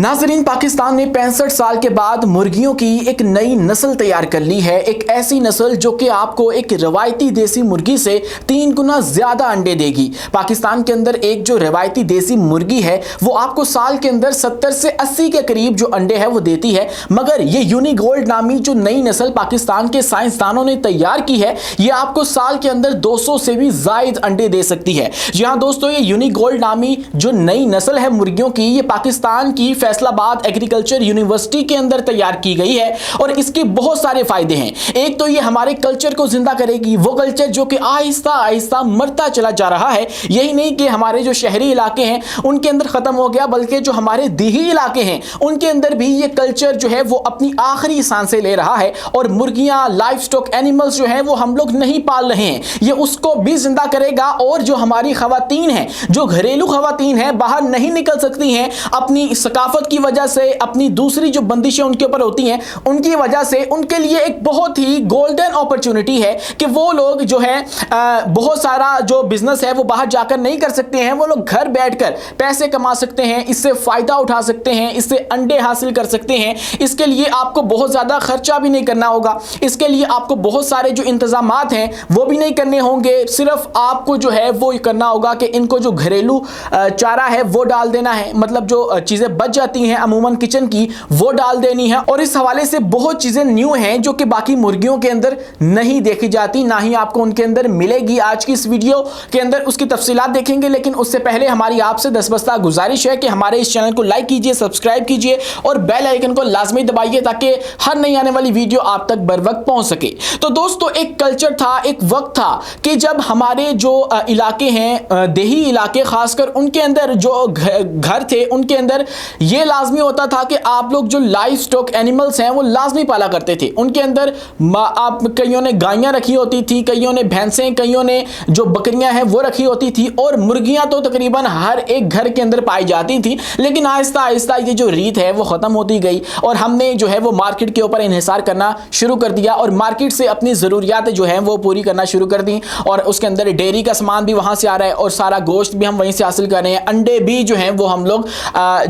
नाजरीन, पाकिस्तान ने 65 साल के बाद मुर्गियों की एक नई नस्ल तैयार कर ली है। एक ऐसी नस्ल जो कि आपको एक रवायती देसी मुर्गी से 3 गुना ज्यादा अंडे देगी। पाकिस्तान के अंदर एक जो रवायती देसी मुर्गी है वो आपको साल के अंदर 70 से 80 के करीब जो अंडे है वो देती है, मगर ये यूनिगोल्ड नामी जो नई नस्ल पाकिस्तान के साइंसदानों ने तैयार की है ये आपको साल के अंदर 200 से भी ज्यादा अंडे दे सकती है। जी हाँ दोस्तों, ये यूनिगोल्ड नामी जो नई नस्ल है मुर्गियों की, ये पाकिस्तान की फैसलाबाद एग्रीकल्चर यूनिवर्सिटी के अंदर तैयार की गई है और इसके बहुत सारे फायदे हैं। एक तो ये हमारे कल्चर को जिंदा करेगी, वो कल्चर जो कि आहिस्ता आहिस्ता मरता चला जा रहा है। यही नहीं कि हमारे जो शहरी इलाके हैं उनके अंदर खत्म हो गया, बल्कि जो हमारे देही इलाके हैं उनके अंदर भी ये कल्चर जो है वो अपनी आखिरी सांसें ले रहा है। और मुर्गियां, लाइफ स्टॉक एनिमल्स जो है वो हम लोग नहीं पाल रहे हैं, ये उसको भी जिंदा करेगा। और जो हमारी खवातीन हैं, जो घरेलू खवातीन हैं, बाहर नहीं निकल सकती हैं अपनी सकाफत की वजह से, अपनी दूसरी जो बंदिशें उनके ऊपर होती हैं उनकी वजह से, उनके लिए एक बहुत ही गोल्डन अपॉर्चुनिटी है कि वो लोग जो है बहुत सारा जो बिजनेस है वो बाहर जाकर नहीं कर सकते हैं, वो लोग घर बैठकर पैसे कमा सकते हैं, इससे फायदा उठा सकते हैं, इससे अंडे हासिल कर सकते हैं। इसके लिए आपको बहुत ज्यादा खर्चा भी नहीं करना होगा, इसके लिए आपको बहुत सारे जो इंतजामात हैं वो भी नहीं करने होंगे। सिर्फ आपको जो है वो करना होगा कि इनको जो घरेलू चारा है वो डाल देना है, मतलब जो चीजें बच जाती हैं अमूमन किचन की वो डाल देनी है। और इस हवाले से बहुत चीजें न्यू हैं जो कि बाकी मुर्गियों के अंदर नहीं देखी जाती, ना ही आपको उनके अंदर मिलेगी। आज की इस वीडियो के अंदर उसकी तफसीलात देखेंगे, लेकिन उससे पहले हमारी आपसे दस्तबस्ता गुजारिश है कि हमारे इस चैनल को लाइक कीजिए, सब्सक्राइब कीजिए और बेल आइकन को लाजमी दबाइए ताकि हर नई आने वाली वीडियो आप तक बर वक्त पहुंच सके। तो दोस्तों, एक कल्चर था, एक वक्त था कि जब हमारे जो इलाके हैं, देही इलाके खासकर, उनके अंदर जो घर थे उनके अंदर ये लाजमी होता था कि आप लोग जो लाइफ स्टॉक एनिमल्स हैं वो लाजमी पाला करते थे। उनके अंदर आप कईयों ने गायें रखी होती थी, कईयों ने भैंसें, कईयों ने जो बकरियां हैं वो रखी होती थी, और मुर्गियां तो तकरीबन हर एक घर के अंदर पाई जाती थी। लेकिन आहिस्ता आहिस्ता ये जो रीत है वो खत्म होती गई और हमने जो है वो मार्केट के ऊपर इन्हिसार करना शुरू कर दिया और मार्केट से अपनी जरूरियात जो है वो पूरी करना शुरू कर दी। और उसके अंदर डेयरी का सामान भी वहां से आ रहा है और सारा गोश्त भी हम वहीं से हासिल कर रहे हैं, अंडे भी जो है वो हम लोग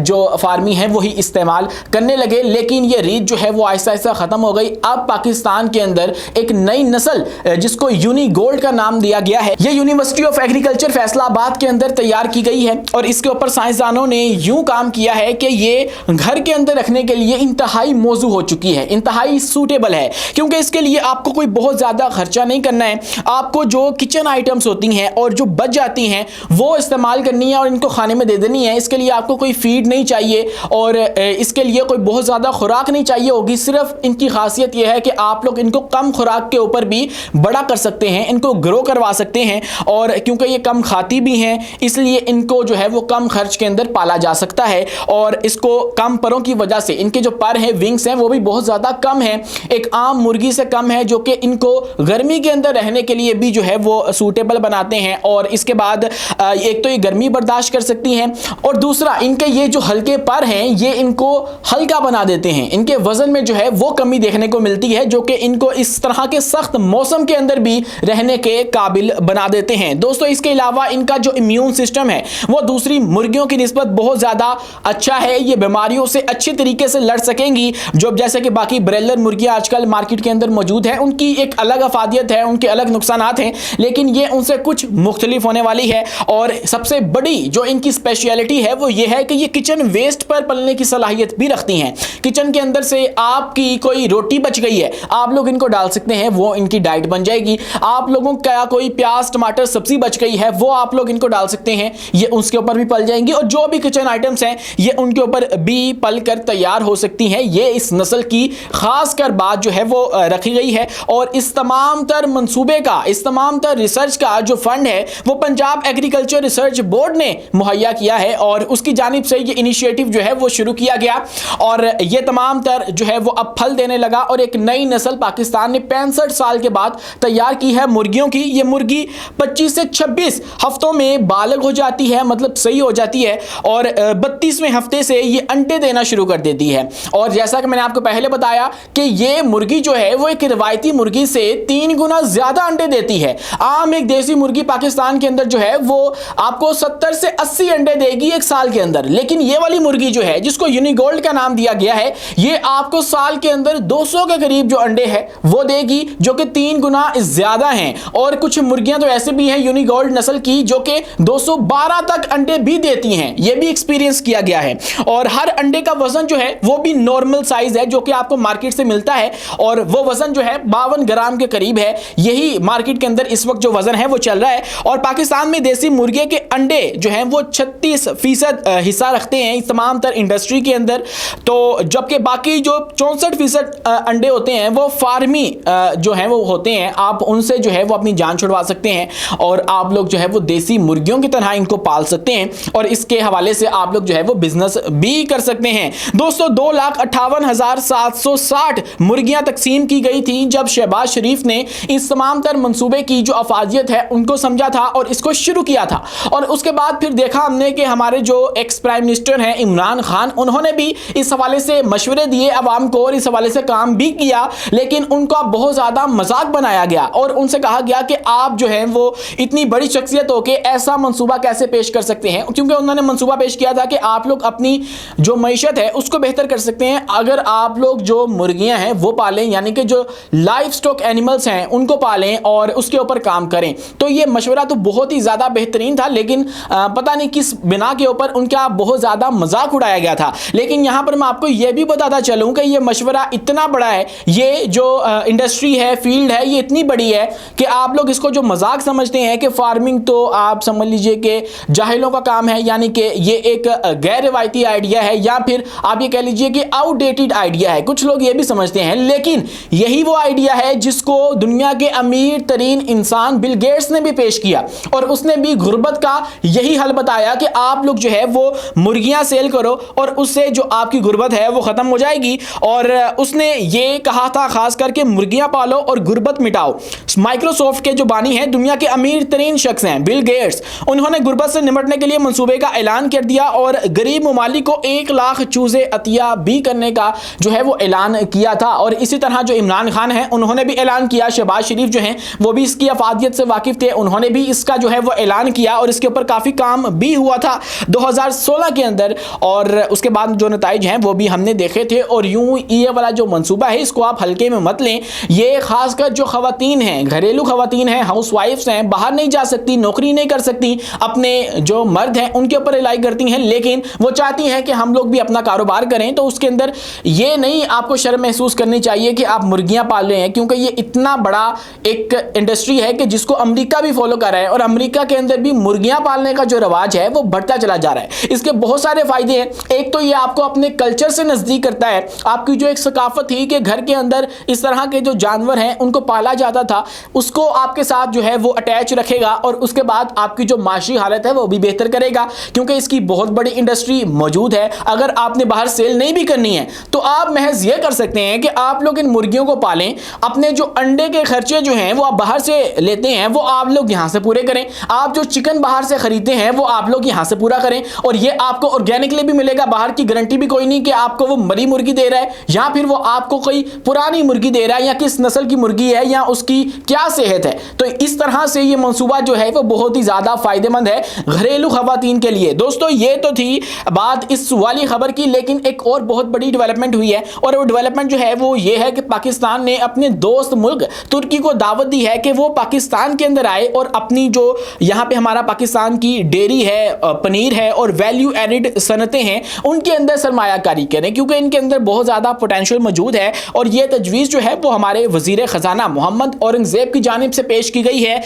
जो फार्मिंग है वही इस्तेमाल करने लगे। लेकिन ये रीत जो है वो आहिस्ता आहिस्ता खत्म हो गई। अब पाकिस्तान के अंदर एक नई नस्ल जिसको यूनिगोल्ड का नाम दिया गया है, ये यूनिवर्सिटी ऑफ एग्रीकल्चर फैसलाबाद के अंदर तैयार की गई है और इसके ऊपर साइंसदानों ने यूं काम किया है कि ये घर के अंदर रखने के लिए इंतहाई मौजू हो चुकी है, इंतहाई सूटेबल है, क्योंकि इसके लिए आपको कोई बहुत ज्यादा खर्चा नहीं करना है। आपको जो किचन आइटम्स होती हैं और जो बच जाती हैं वो इस्तेमाल करनी है और इनको खाने में दे देनी है। इसके लिए आपको कोई फीड नहीं चाहिए और इसके लिए कोई बहुत ज़्यादा खुराक नहीं चाहिए होगी। सिर्फ इनकी खासियत यह है कि आप लोग इनको कम खुराक के ऊपर भी बड़ा कर सकते हैं, इनको ग्रो करवा सकते हैं, और क्योंकि ये कम खाती भी हैं इसलिए इनको जो है वो कम खर्च के अंदर पाला जा सकता है। और इसको कम परों की वजह से इनके जो पर हैं, विंग्स हैं, वो भी बहुत ज़्यादा कम है, एक आम मुर्गी से कम है, जो कि इनको गर्मी के अंदर रहने के लिए भी जो है वो सूटेबल बनाते हैं। और इसके बाद एक तो ये गर्मी बर्दाश्त कर सकती हैं और दूसरा इनके ये जो हल्के पर हैं ये इनको हल्का बना देते हैं, इनके वजन में जो है वो कमी देखने को मिलती है, जो कि इनको इस तरह के सख्त मौसम के अंदर भी रहने के काबिल बना देते हैं। दोस्तों, इसके अलावा इनका जो इम्यून सिस्टम है वो दूसरी मुर्गियों की निस्बत बहुत ज्यादा अच्छा है, ये बीमारियों से अच्छी तरीके से लड़ सकेंगी। जो जैसे कि बाकी ब्रेलर मुर्गियां आजकल मार्केट के अंदर मौजूद है, उनकी एक अलग अफादियत है, उनके अलग नुकसानात हैं, लेकिन ये उनसे कुछ मुख्तलिफ होने वाली है। और सबसे बड़ी जो इनकी स्पेशलिटी है वो ये है कि ये किचन वेस्ट पर पलने की सलाहियत भी रखती हैं। किचन के अंदर से आपकी कोई रोटी बच गई है, आप लोग इनको डाल सकते हैं, वो इनकी डाइट बन जाएगी। आप लोगों का कोई प्याज, टमाटर, सब्जी बच गई है, वो आप लोग इनको डाल सकते हैं, ये उसके ऊपर भी पल जाएंगी। और जो भी किचन आइटम्स हैं ये उनके ऊपर भी पल कर तैयार हो सकती हैं। ये इस नस्ल की खास कर बात जो है वो रखी गई है। और इस तमाम तर मंसूबे का, इस तमाम तर रिसर्च का जो फंड है वो पंजाब एग्रीकल्चर रिसर्च बोर्ड ने मुहैया किया है और उसकी जानिब से ये इनिशिएटिव जो है वो शुरू किया गया और ये तमाम तर जो है वो अब फल देने लगा। और एक नई नस्ल पाकिस्तान ने 65 साल के बाद तैयार की है मुर्गियों की। ये मुर्गी 25 से 26 हफ्तों में बालग हो जाती है, मतलब सही हो जाती है, और 32वें हफ्ते से ये अंडे देना शुरू कर देती है। और जैसा कि मैंने आपको पहले बताया कि ये मुर्गी जो है वो एक रिवायती मुर्गी से 3 गुना ज्यादा अंडे देती है। आम एक देसी मुर्गी पाकिस्तान के अंदर जो है वो आपको 70 से 80 अंडे देगी एक साल के अंदर, लेकिन ये वाली मुर्गी मुर्गी जो है, जिसको यूनिगोल्ड का नाम दिया गया है, ये आपको साल के अंदर 200 के करीब जो अंडे हैं वो देगी, जो कि 3 गुना ज्यादा हैं। और कुछ मुर्गियां तो ऐसे भी हैं यूनिगोल्ड नस्ल की जो कि 212 तक अंडे भी देती हैं, ये भी एक्सपीरियंस किया गया है। और हर अंडे का वजन जो है वो भी नॉर्मल साइज है जो कि आपको मार्केट से मिलता है, और वो वजन जो है 52 ग्राम के करीब है। यही मार्केट के अंदर इस वक्त जो वजन है वो चल रहा है। और पाकिस्तान में देसी मुर्गे के अंडे जो हैं वो 36% हिस्सा रखते हैं इस तमाम तर इंडस्ट्री के अंदर, तो जबकि बाकी जो 64% अंडे होते हैं वो फार्मी जो है वो होते हैं। आप उनसे जो है वो अपनी जान छुड़वा सकते हैं और आप लोग जो है वो देसी मुर्गियों की तरह इनको पाल सकते हैं, और इसके हवाले से आप लोग जो है वो बिजनेस भी कर सकते हैं। दोस्तों 2,58,760 मुर्गियां तकसीम की गई थी जब शहबाज शरीफ ने इस तमाम तर मंसूबे की जो अफादियत है उनको समझा था और इसको शुरू किया था। और उसके बाद फिर देखा हमने कि हमारे जो एक्स प्राइम मिनिस्टर हैं इमरान खान, उन्होंने भी इस हवाले से मशवरे दिए अवाम को और इस हवाले से काम भी किया, लेकिन उनका बहुत ज़्यादा मजाक बनाया गया और उनसे कहा गया कि आप जो हैं वो इतनी बड़ी शख्सियत हो के ऐसा मंसूबा कैसे पेश कर सकते हैं, क्योंकि उन्होंने मंसूबा पेश किया था कि आप लोग अपनी जो मईशत है उसको बेहतर कर सकते हैं अगर आप लोग जो मुर्गियां हैं वो पालें, यानी कि जो लाइफ स्टॉक एनिमल्स हैं उनको पालें और उसके ऊपर काम करें। तो ये मशवरा तो बहुत ही ज़्यादा बेहतरीन था, लेकिन पता नहीं किस बिना के ऊपर उनका बहुत ज़्यादा मजाक उड़ाया गया था। लेकिन यहाँ पर मैं आपको ये भी बताता चलूँ कि ये मशवरा इतना बड़ा है, ये जो इंडस्ट्री है, फील्ड है, ये इतनी बड़ी है कि आप लोग इसको जो मजाक समझते हैं कि फार्मिंग तो आप समझ लीजिए कि जाहिलों का काम है, यानी कि ये एक गैर रिवायती आइडिया है, या फिर आप ये कह लीजिए कि आउटडेटेड आइडिया है, कुछ लोग ये भी समझते हैं। लेकिन यही वो आइडिया है जिसको दुनिया के अमीर तरीन इंसान बिल गेट्स ने भी पेश किया, और उसने भी गुर्बत का यही हल बताया कि आप लोग जो है वो मुर्गियां सेल करो और उससे जो आपकी गुर्बत है वो खत्म हो जाएगी। और उसने ये कहा था खास करके मुर्गियां पालो और गुर्बत मिटाओ। माइक्रोसॉफ्ट के जो बानी हैं, दुनिया के अमीर तरीन शख्स हैं बिल गेट्स, उन्होंने गुर्बत से निपटने के लिए मंसूबे का ऐलान कर दिया और गरीब ममालिक को 1 लाख चूजे अतिया भी करने का जो है वो ऐलान किया था। और इसी तरह जो इमरान खान है उन्होंने भी ऐलान किया, शहबाज शरीफ जो हैं वो भी इसकी अफादियत से वाकिफ थे, उन्होंने भी इसका जो है वो ऐलान किया और इसके ऊपर काफ़ी काम भी हुआ था 2016 के अंदर, और उसके बाद जो नताइज हैं वो भी हमने देखे थे। और यूं ये वाला जो मंसूबा है इसको आप हल्के में मत लें। ये खासकर जो खवातीन हैं, घरेलू खवातीन हैं, हाउस वाइफ्स हैं, बाहर नहीं जा सकती, नौकरी नहीं कर सकती, अपने जो मर्द हैं उनके ऊपर रिलाई करती हैं, लेकिन वो चाहती हैं कि हम लोग भी अपना कारोबार करें, तो उसके अंदर ये नहीं आपको शर्म महसूस करनी चाहिए कि आप मुर्गियां पाल रहे हैं, क्योंकि ये इतना बड़ा एक इंडस्ट्री है कि जिसको अमेरिका भी फॉलो कर रहा है, और अमेरिका के अंदर भी मुर्गियां पालने का जो रवाज है वो बढ़ता चला जा रहा है। इसके बहुत सारे फायदे हैं। एक तो ये आपको अपने कल्चर से नजदीक करता है, आपकी जो एक सकाफत थी कि घर के अंदर इस तरह के जो जानवर हैं उनको पाला जाता था, उसको आपके साथ जो है वो अटैच रखेगा, और उसके बाद आपकी जो माशी हालत है वो भी बेहतर करेगा, क्योंकि इसकी बहुत बड़ी इंडस्ट्री मौजूद है। अगर आपने बाहर सेल नहीं भी करनी है तो आप महज ये कर सकते हैं कि आप लोग इन मुर्गियों को पालें, अपने जो अंडे के खर्चे जो हैं वो आप बाहर से लेते हैं वो आप लोग यहाँ से पूरे करें, आप जो चिकन बाहर से खरीदते हैं वो आप लोग यहाँ से पूरा करें, और ये आपको ऑर्गेनिकली भी मिलेगा, बाहर की गारंटी भी कोई नहीं कि आपको वो मरी मुर्गी दे रहा है या फिर वो आपको कोई पुरानी मुर्गी दे रहा है, या किस नस्ल की मुर्गी है या उसकी क्या सेहत है। तो इस तरह से ये मंसूबा जो है वो बहुत ही ज़्यादा फायदेमंद है घरेलू खवातीन के लिए। दोस्तों ये तो थी बात इस वाली खबर की, लेकिन एक और बहुत बड़ी डेवलपमेंट हुई है, और वो डेवलपमेंट जो है वो ये है कि पाकिस्तान ने अपने दोस्त मुल्क तुर्की को दावत दी है कि वो पाकिस्तान के अंदर आए और अपनी जो यहाँ पे हमारा पाकिस्तान की डेयरी है, पनीर है और वैल्यू एडिड सनतें हैं उनके अंदर सरमायाकारी करें, क्योंकि इनके अंदर बहुत ज़्यादा पोटेंशियल मौजूद है। और ये तजवीज़ जो है वो हमारे वज़ीर ख़जाना मोहम्मद औरंगज़ेब की जानिब से पेश की गई है।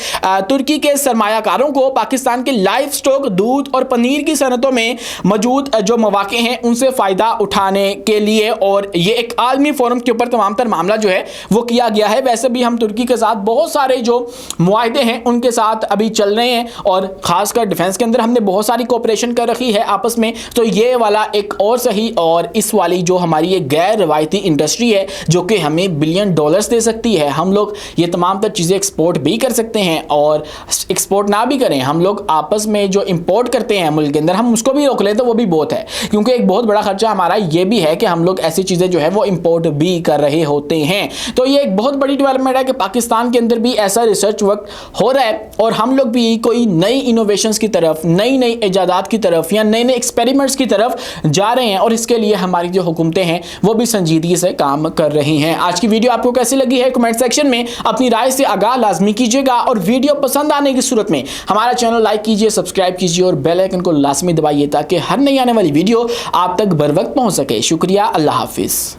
तुर्की के सरमायाकारों को पाकिस्तान के लाइफ स्टॉक, दूध और पनीर की सनतों में मौजूद जो मौक़े हैं उनसे फ़ायदा उठाने के लिए, और ये एक आलमी फोरम के ऊपर तमाम तर मामला जो है वो किया गया है। वैसे भी हम तुर्की के साथ बहुत सारे जो मुआहदे हैं उनके साथ अभी चल रहे हैं, और ख़ासकर डिफेंस के अंदर हमने बहुत सारी कोऑपरेशन कर रखी है आपस में। तो ये वाला एक और सही, और इस वाली जो हमारी ये गैर रवायती इंडस्ट्री है जो कि हमें बिलियन डॉलर्स दे सकती है, हम लोग ये तमाम तर चीज़ें एक्सपोर्ट भी कर सकते हैं, और एक्सपोर्ट ना भी करें, हम लोग आपस में जो इंपोर्ट करते हैं मुल्क के अंदर हम उसको भी रोक लें तो वो भी बहुत है, क्योंकि एक बहुत बड़ा खर्चा हमारा ये भी है कि हम लोग ऐसी चीज़ें जो है वो इंपोर्ट भी कर रहे होते हैं। तो ये एक बहुत बड़ी डेवलपमेंट है कि पाकिस्तान के अंदर भी ऐसा रिसर्च वर्क हो रहा है, और हम लोग भी कोई नई इनोवेशंस की तरफ, नई नई इजादात की तरफ या नए नए एक्सपेरिमेंट्स स्टैंडर्ड्स की तरफ जा रहे हैं और इसके लिए हमारी जो हुकूमतें हैं वो भी संजीदगी से काम कर रही हैं। आज की वीडियो आपको कैसी लगी है कमेंट सेक्शन में अपनी राय से आगाह लाजमी कीजिएगा और वीडियो पसंद आने की सूरत में हमारा चैनल लाइक कीजिए, सब्सक्राइब कीजिए और बेल आइकन को लाजमी दबाइए ताकि हर नई आने वाली वीडियो आप तक बर वक्त पहुंच सके। शुक्रिया, अल्लाह हाफिज।